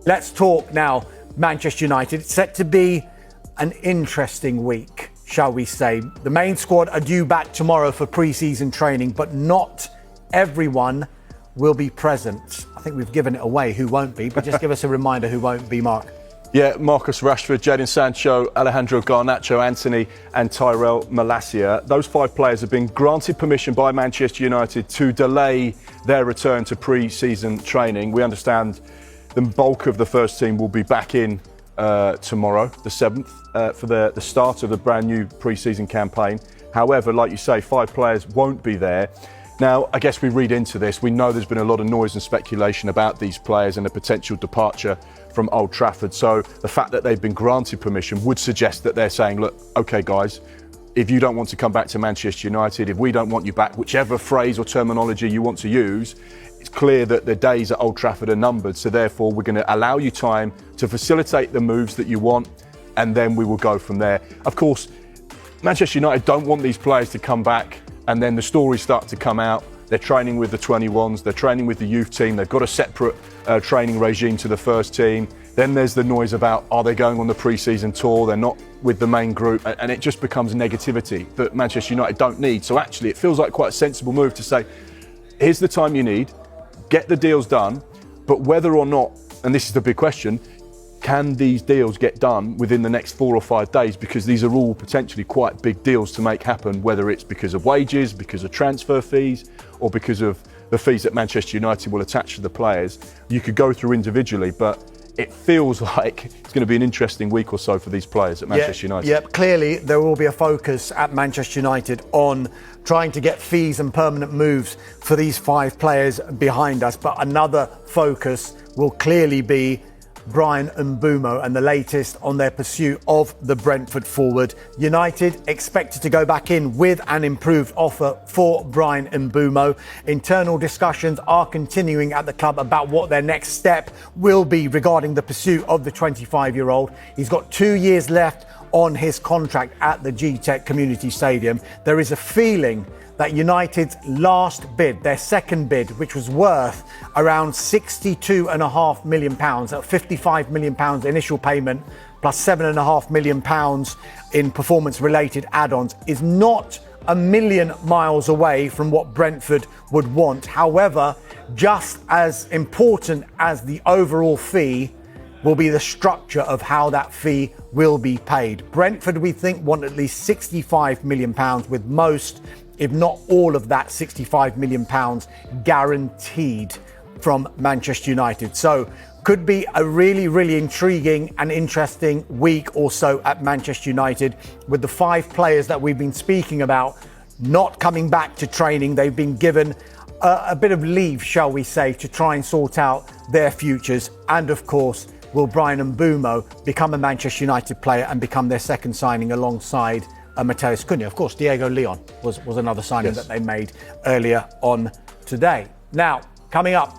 Let's talk now Manchester United. It's set to be an interesting week, shall we say. The main squad are due back tomorrow for pre-season training, but not everyone will be present. I think we've given it away who won't be, but just give us a reminder who won't be, Mark. Yeah, Marcus Rashford, Jadon Sancho, Alejandro Garnacho, Anthony and Tyrell Malacia. Those 5 players have been granted permission by Manchester United to delay their return to pre-season training. We understand the bulk of the first team will be back in tomorrow, the 7th, for the start of the brand new pre-season campaign. However, like you say, 5 players won't be there. Now, I guess we read into this. We know there's been a lot of noise and speculation about these players and a potential departure from Old Trafford. So the fact that they've been granted permission would suggest that they're saying, look, OK, guys, if you don't want to come back to Manchester United, if we don't want you back, whichever phrase or terminology you want to use, it's clear that the days at Old Trafford are numbered. So therefore, we're going to allow you time to facilitate the moves that you want, and then we will go from there. Of course, Manchester United don't want these players to come back and then the stories start to come out. They're training with the 21s, they're training with the youth team, they've got a separate training regime to the first team. Then there's the noise about, are they going on the pre-season tour? They're not with the main group, and it just becomes negativity that Manchester United don't need. So actually, it feels like quite a sensible move to say, here's the time you need, get the deals done, but whether or not, and this is the big question, can these deals get done within the next 4 or 5 days? Because these are all potentially quite big deals to make happen, whether it's because of wages, because of transfer fees, or because of the fees that Manchester United will attach to the players. You could go through individually, but it feels like it's going to be an interesting week or so for these players at Manchester United. Yeah, clearly there will be a focus at Manchester United on trying to get fees and permanent moves for these 5 players behind us. But another focus will clearly be Bryan Mbeumo and the latest on their pursuit of the Brentford forward. United expected to go back in with an improved offer for Bryan Mbeumo. Internal discussions are continuing at the club about what their next step will be regarding the pursuit of the 25-year-old. He's got 2 years left on his contract at the G-Tech Community Stadium. There is a feeling that United's last bid, their second bid, which was worth around £62.5 million, at £55 million initial payment, plus £7.5 million in performance-related add-ons, is not a million miles away from what Brentford would want. However, just as important as the overall fee will be the structure of how that fee will be paid. Brentford, we think, want at least £65 million, with most, if not all of that £65 million guaranteed from Manchester United. So could be a really, really intriguing and interesting week or so at Manchester United, with the 5 players that we've been speaking about not coming back to training. They've been given a bit of leave, shall we say, to try and sort out their futures. And of course, will Bryan Mbeumo become a Manchester United player and become their second signing alongside Matheus Cunha? Of course, Diego Leon was another signing that they made earlier on today. Now, coming up,